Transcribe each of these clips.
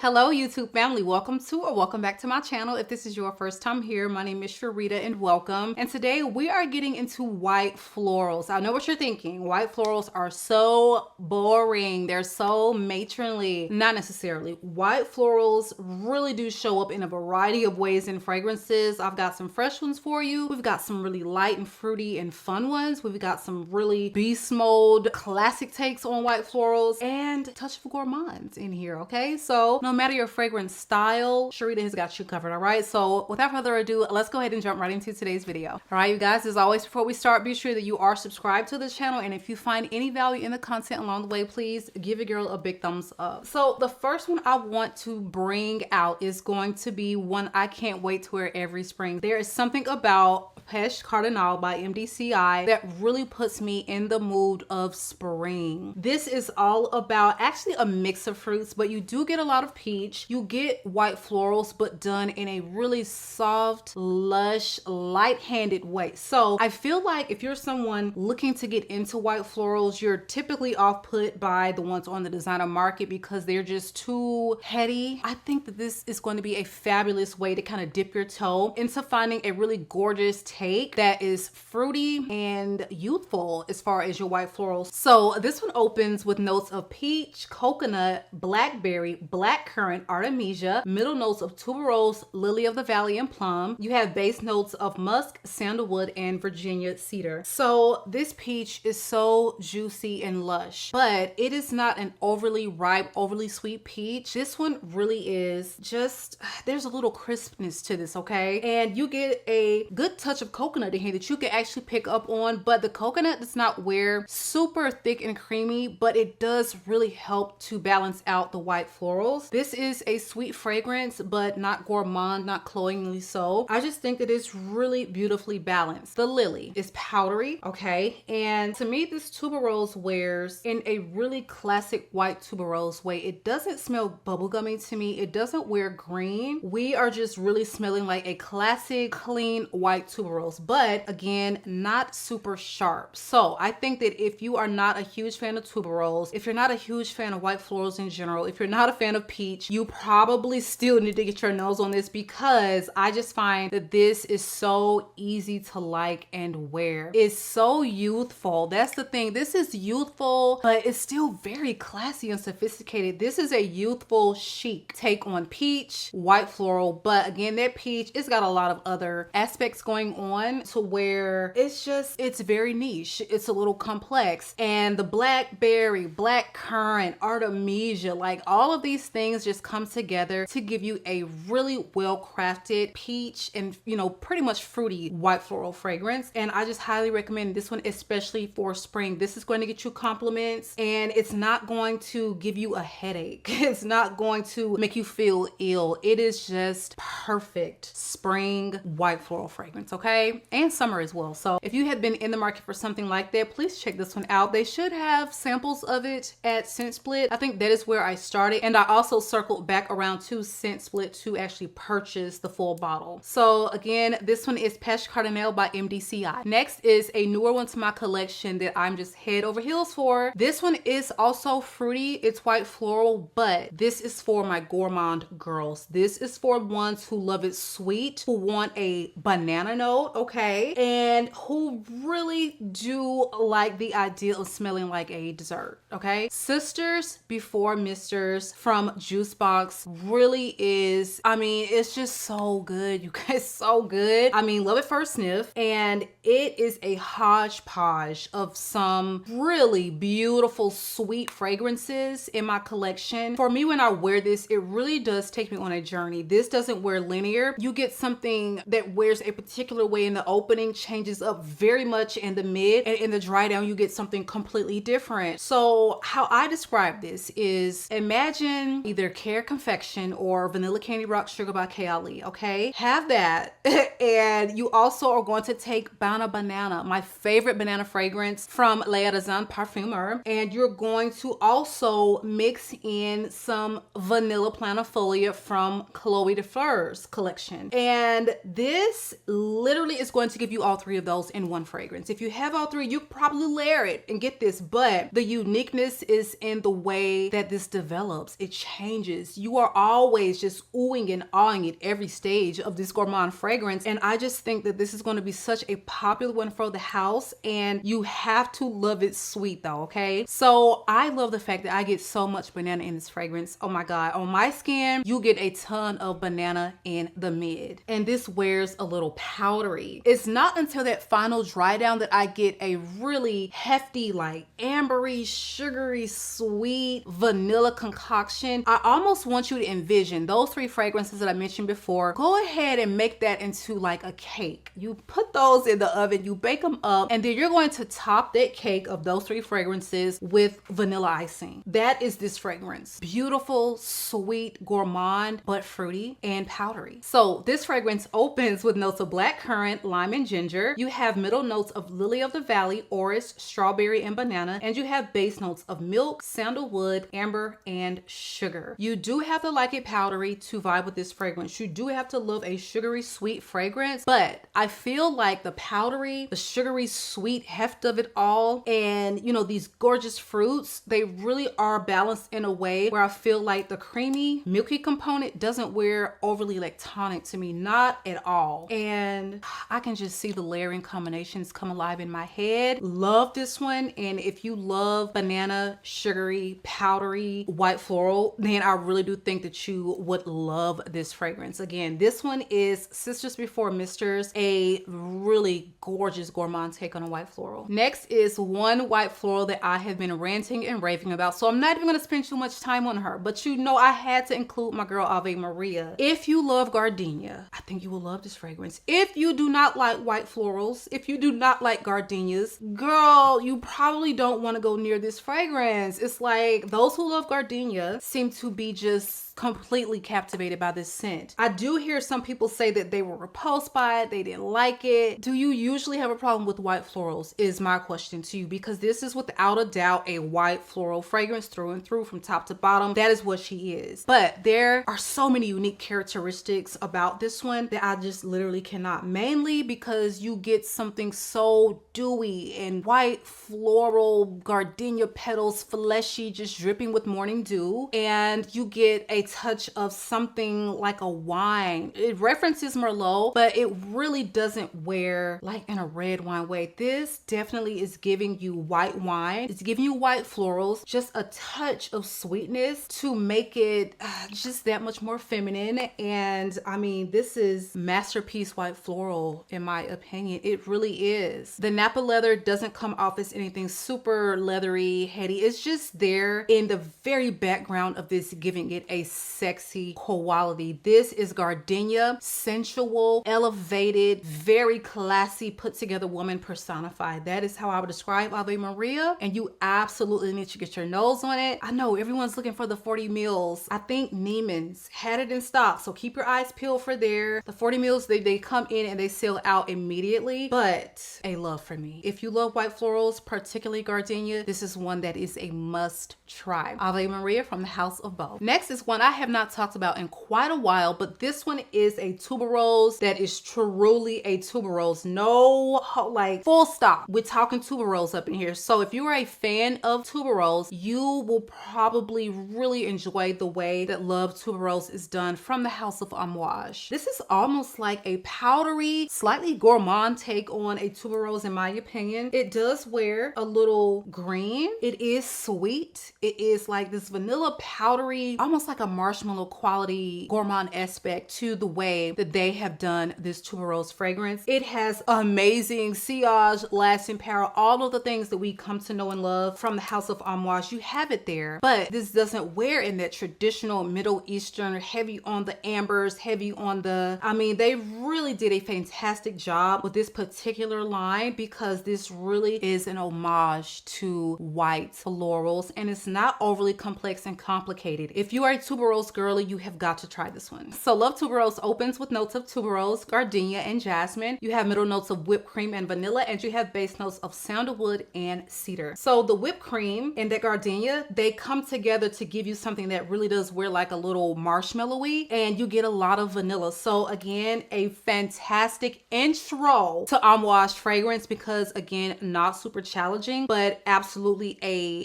Hello YouTube family, welcome to or welcome back to my channel. If this is your first time here, my name is Sharita and welcome. And today we are getting into white florals. I know what you're thinking. White florals are so boring. They're so matronly. Not necessarily. White florals really do show up in a variety of ways in fragrances. I've got some fresh ones for you. We've got some really light and fruity and fun ones. We've got some really beast mode classic takes on white florals and a touch of gourmands in here, okay? So no matter your fragrance style, Sharita has got you covered, all right? So without further ado, let's go ahead and jump right into today's video. All right, you guys, as always, before we start, be sure that you are subscribed to this channel. And if you find any value in the content along the way, please give your girl a big thumbs up. So the first one I want to bring out is going to be one I can't wait to wear every spring. There is something about Peche Cardinal by MDCI that really puts me in the mood of spring. This is all about actually a mix of fruits, but you do get a lot of peach. You get white florals, but done in a really soft, lush, light-handed way. So I feel like if you're someone looking to get into white florals, you're typically off-put by the ones on the designer market because they're just too heady. I think that this is going to be a fabulous way to kind of dip your toe into finding a really gorgeous take that is fruity and youthful as far as your white florals. So this one opens with notes of peach, coconut, blackberry, blackcurrant, artemisia, middle notes of tuberose, lily of the valley, and plum. You have base notes of musk, sandalwood, and Virginia cedar. So this peach is so juicy and lush, but it is not an overly ripe, overly sweet peach. This one really is just, there's a little crispness to this, okay? And you get a good touch of coconut in here that you can actually pick up on, but the coconut does not wear super thick and creamy, but it does really help to balance out the white florals. This is a sweet fragrance, but not gourmand, not cloyingly so. I just think that it's really beautifully balanced. The lily is powdery, okay? And to me, this tuberose wears in a really classic white tuberose way. It doesn't smell bubblegummy to me. It doesn't wear green. We are just really smelling like a classic, clean white tuberose, but again, not super sharp. So I think that if you are not a huge fan of tuberose, if you're not a huge fan of white florals in general, if you're not a fan of peach, you probably still need to get your nose on this because I just find that this is so easy to like and wear. It's so youthful. That's the thing. This is youthful, but it's still very classy and sophisticated. This is a youthful chic take on peach, white floral, but again, that peach, it's got a lot of other aspects going on to where it's very niche. It's a little complex. And the blackberry, blackcurrant, artemisia, like all of these things just come together to give you a really well-crafted peach and, you know, pretty much fruity white floral fragrance. And I just highly recommend this one, especially for spring. This is going to get you compliments and it's not going to give you a headache. It's not going to make you feel ill. It is just perfect spring white floral fragrance, okay? And summer as well. So if you have been in the market for something like that, please check this one out. They should have samples of it at Scent Split. I think that is where I started. And I also circled back around to Scent Split to actually purchase the full bottle. So again, this one is Peche Cardinal by MDCI. Next is a newer one to my collection that I'm just head over heels for. This one is also fruity. It's white floral, but this is for my gourmand girls. This is for ones who love it sweet, who want a banana note, okay? And who really do like the idea of smelling like a dessert, okay? Sisters Before Misters from Jusbox really is, I mean, it's just so good, you guys, so good. I mean, love at first sniff, and it is a hodgepodge of some really beautiful, sweet fragrances in my collection. For me, when I wear this, it really does take me on a journey. This doesn't wear linear. You get something that wears a particular way in the opening, changes up very much in the mid, and in the dry down, you get something completely different. So how I describe this is imagine either Care Confection or Vanilla Candy Rock Sugar by Kayali, okay? Have that. And you also are going to take Banana, my favorite banana fragrance from Les Artisans Parfumeur, and you're going to also mix in some Vanilla Planifolia from Chloe de Fleurs collection. And this literally literally is going to give you all three of those in one fragrance. If you have all three, you probably layer it and get this, but the uniqueness is in the way that this develops. It changes. You are always just oohing and awing at every stage of this gourmand fragrance, and I just think that this is going to be such a popular one for the house, and you have to love it sweet though, okay? So I love the fact that I get so much banana in this fragrance. Oh my god, on my skin you get a ton of banana in the mid, and this wears a little powdery. It's not until that final dry down that I get a really hefty, like ambery, sugary, sweet vanilla concoction. I almost want you to envision those three fragrances that I mentioned before. Go ahead and make that into like a cake. You put those in the oven, you bake them up, and then you're going to top that cake of those three fragrances with vanilla icing. That is this fragrance. Beautiful, sweet, gourmand, but fruity and powdery. So this fragrance opens with notes of black currant, lime, and ginger. You have middle notes of lily of the valley, orris, strawberry, and banana, and you have base notes of milk, sandalwood, amber, and sugar. You do have to like it powdery to vibe with this fragrance. You do have to love a sugary sweet fragrance, but I feel like the powdery, the sugary sweet heft of it all, and you know, these gorgeous fruits, they really are balanced in a way where I feel like the creamy, milky component doesn't wear overly lactonic to me, not at all. And I can just see the layering combinations come alive in my head. Love this one. And if you love banana, sugary, powdery, white floral, then I really do think that you would love this fragrance. Again, this one is Sisters Before Misters, a really gorgeous gourmand take on a white floral. Next is one white floral that I have been ranting and raving about, so I'm not even gonna spend too much time on her, but you know I had to include my girl Ave Maria. If you love gardenia, I think you will love this fragrance. If you do not like white florals, if you do not like gardenias, girl, you probably don't want to go near this fragrance. It's like those who love gardenia seem to be just completely captivated by this scent. I do hear some people say that they were repulsed by it, they didn't like it. Do you usually have a problem with white florals is my question to you, because this is without a doubt a white floral fragrance through and through from top to bottom. That is what she is. But there are so many unique characteristics about this one that I just literally cannot, mainly because you get something so dewy and white floral gardenia petals, fleshy, just dripping with morning dew, and you get a touch of something like a wine. It references Merlot, but it really doesn't wear like in a red wine way. This definitely is giving you white wine. It's giving you white florals, just a touch of sweetness to make it just that much more feminine. And I mean, this is masterpiece white floral in my opinion. It really is. The Napa leather doesn't come off as anything super leathery, heady. It's just there in the very background of this, giving it a sexy quality. This is gardenia, sensual, elevated, very classy, put together woman personified. That is how I would describe Ave Maria, and you absolutely need to get your nose on it. I know everyone's looking for the 40 mils. I think Neiman's had it in stock, so keep your eyes peeled for there. The 40 mils, they come in and they sell out immediately, but a love for me. If you love white florals, particularly gardenia, this is one that is a must try. Ave Maria from the House of Bo. Next is one I have not talked about in quite a while, but this one is a tuberose that is truly a tuberose. No, like full stop. We're talking tuberose up in here. So if you are a fan of tuberose, you will probably really enjoy the way that Love Tuberose is done from the House of Amouage. This is almost like a powdery, slightly gourmand take on a tuberose in my opinion. It does wear a little green. It is sweet. It is like this vanilla powdery, almost like a marshmallow quality gourmand aspect to the way that they have done this tuberose fragrance. It has amazing sillage, lasting power, all of the things that we come to know and love from the House of Amouage. You have it there, but this doesn't wear in that traditional Middle Eastern, heavy on the ambers, heavy on the, I mean, they really did a fantastic job with this particular line, because this really is an homage to white florals, and it's not overly complex and complicated. If you are a tuberose girly, you have got to try this one. So Love Tuberose opens with notes of tuberose, gardenia, and jasmine. You have middle notes of whipped cream and vanilla, and you have base notes of sandalwood and cedar. So the whipped cream and the gardenia, they come together to give you something that really does wear like a little marshmallowy, and you get a lot of vanilla. So again, a fantastic intro to Amouage fragrance because again, not super challenging, but absolutely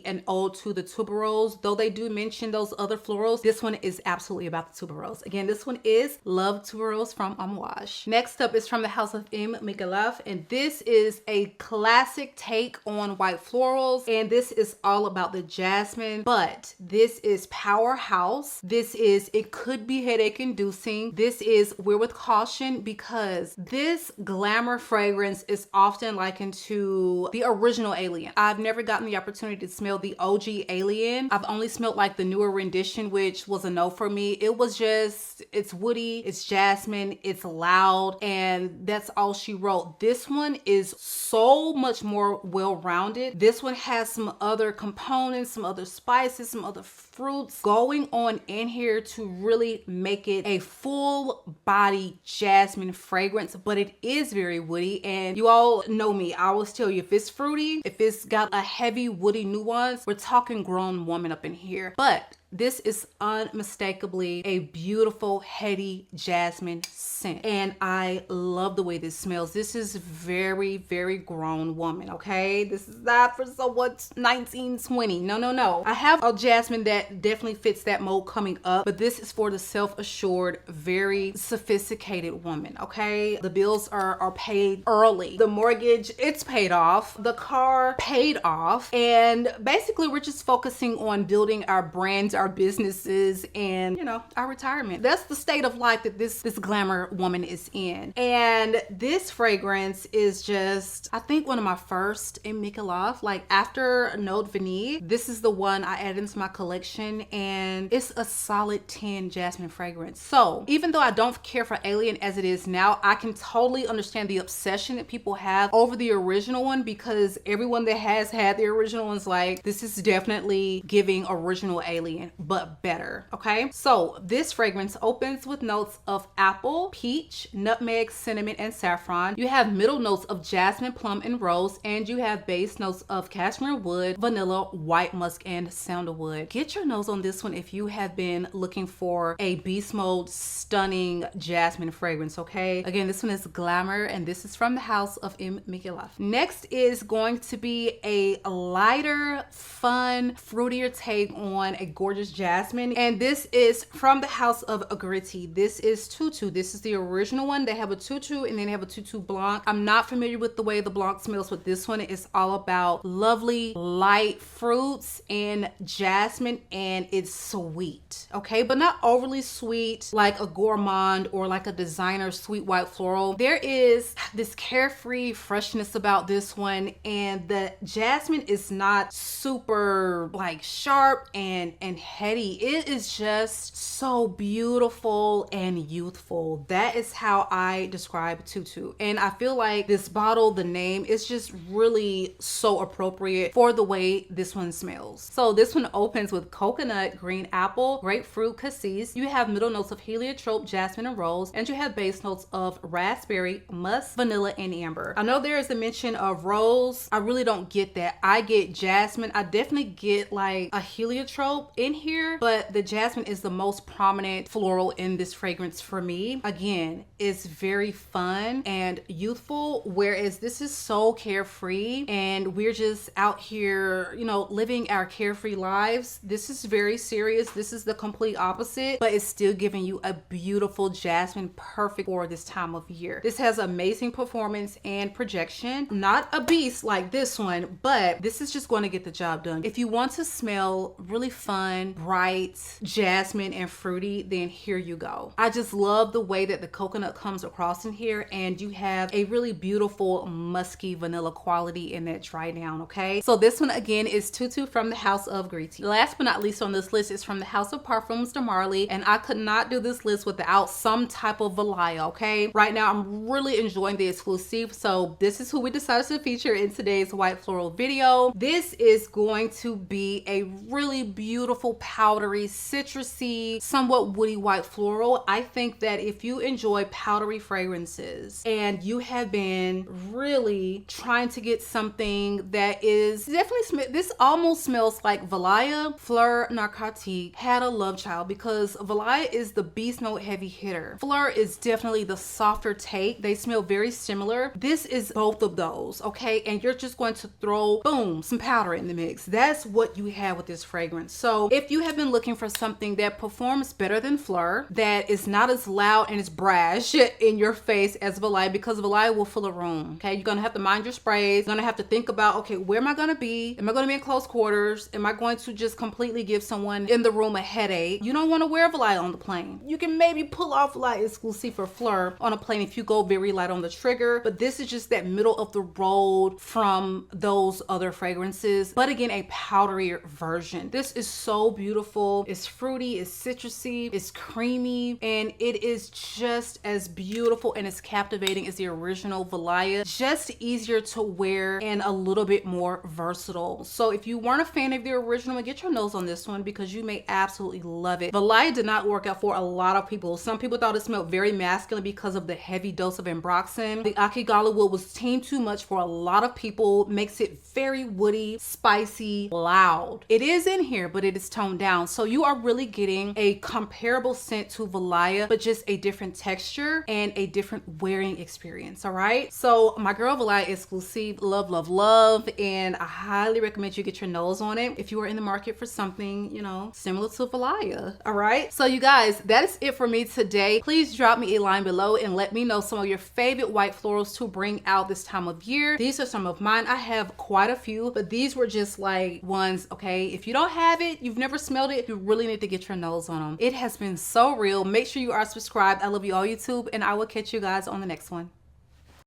an ode to the tuberose. Though they do mention those other florals, this one is absolutely about the tuberose. Again, this one is Love Tuberose from Amouage. Next up is from the house of Micallef, and this is a classic take on white florals, and this is all about the jasmine, but this is powerhouse. This is, it could be headache inducing. This is wear with caution because this glamour fragrance is often likened to the original Alien. I've never gotten the opportunity to smell the OG Alien. I've only smelled like the newer rendition, which was a no for me. It was just, it's woody, it's jasmine, it's loud, and that's all she wrote. This one is so much more well-rounded. This one has some other components, some other spices, some other fruits going on in here to really make it a full body jasmine fragrance, but it is very woody. And you all know me, I always tell you, if it's fruity, if it's got a heavy woody nuance, we're talking grown woman up in here. But this is unmistakably a beautiful, heady jasmine scent. And I love the way this smells. This is very, very grown woman, okay? This is not for someone 19, 20. No, no, no. I have a jasmine that definitely fits that mold coming up, but this is for the self-assured, very sophisticated woman, okay? The bills are paid early. The mortgage, it's paid off. The car paid off. And basically, we're just focusing on building our brands, our businesses, and you know, our retirement. That's the state of life that this glamour woman is in. And this fragrance is just, I think, one of my first in Micallef. Like after Note Vanille, this is the one I added into my collection, and it's a solid 10 jasmine fragrance. So even though I don't care for Alien as it is now, I can totally understand the obsession that people have over the original one, because everyone that has had the original one's like, this is definitely giving original Alien, but better, okay? So this fragrance opens with notes of apple, peach, nutmeg, cinnamon, and saffron. You have middle notes of jasmine, plum, and rose, and you have base notes of cashmere wood, vanilla, white musk, and sandalwood. Get your nose on this one if you have been looking for a beast mode, stunning jasmine fragrance, okay? Again, this one is Glamour, and this is from the house of Micallef. Next is going to be a lighter, fun, fruitier take on a gorgeous jasmine, and this is from the house of Gritti. This is Tutu. This is the original one. They have a Tutu and then they have a Tutu Blanc. I'm not familiar with the way the Blanc smells, but this one is all about lovely light fruits and jasmine, and it's sweet, okay? But not overly sweet like a gourmand or like a designer sweet white floral. There is this carefree freshness about this one, and the jasmine is not super like sharp and heady. It is just so beautiful and youthful. That is how I describe Tutu. And I feel like this bottle, the name, is just really so appropriate for the way this one smells. So this one opens with coconut, green apple, grapefruit, cassis. You have middle notes of heliotrope, jasmine, and rose, and you have base notes of raspberry, musk, vanilla, and amber. I know there is a mention of rose. I really don't get that. I get jasmine. I definitely get like a heliotrope in here, but the jasmine is the most prominent floral in this fragrance for me. Again, it's very fun and youthful, whereas this is so carefree and we're just out here, you know, living our carefree lives. This is very serious. This is the complete opposite, but it's still giving you a beautiful jasmine, perfect for this time of year. This has amazing performance and projection. Not a beast like this one, but this is just going to get the job done. If you want to smell really fun fun, bright, jasmine, and fruity, then here you go. I just love the way that the coconut comes across in here, and you have a really beautiful musky vanilla quality in that dry down, okay? So this one again is Tutu from the house of Gritti. Last but not least on this list is from the house of Parfums de Marly, and I could not do this list without some type of Valaya, okay? Right now I'm really enjoying the exclusive, so this is who we decided to feature in today's white floral video. This is going to be a really beautiful, powdery, citrusy, somewhat woody white floral. I think that if you enjoy powdery fragrances and you have been really trying to get something that is definitely, this almost smells like Valaya Fleur Narcotique had a love child, because Valaya is the beast note heavy hitter. Fleur is definitely the softer take. They smell very similar. This is both of those, okay? And you're just going to throw, boom, some powder in the mix. That's what you have with this fragrance. So if you have been looking for something that performs better than Fleur, that is not as loud and as brash in your face as Valaya, because Valaya will fill a room, okay? You're gonna have to mind your sprays. You're gonna have to think about, okay, where am I gonna be? Am I gonna be in close quarters? Am I going to just completely give someone in the room a headache? You don't wanna wear Valaya on the plane. You can maybe pull off Valaya exclusive for Fleur on a plane if you go very light on the trigger, but this is just that middle of the road from those other fragrances, but again, a powderier version. This is so beautiful. It's fruity, it's citrusy, it's creamy, and it is just as beautiful and as captivating as the original Valaya, just easier to wear and a little bit more versatile. So if you weren't a fan of the original, get your nose on this one because you may absolutely love it. Valaya did not work out for a lot of people. Some people thought it smelled very masculine because of the heavy dose of ambroxan. The Akigala wood was teamed too much for a lot of people, makes it very woody, spicy, loud. It is in here, but it is toned down. So you are really getting a comparable scent to Valaya, but just a different texture and a different wearing experience, all right? So my girl Valaya exclusive, love, love, love, and I highly recommend you get your nose on it if you are in the market for something, you know, similar to Valaya, all right? So you guys, that is it for me today. Please drop me a line below and let me know some of your favorite white florals to bring out this time of year. These are some of mine. I have quite a few, but these were just like ones, okay? If you don't have it, you've never smelled it, you really need to get your nose on them. It has been so real. Make sure you are subscribed. I love you all, YouTube, and I will catch you guys on the next one.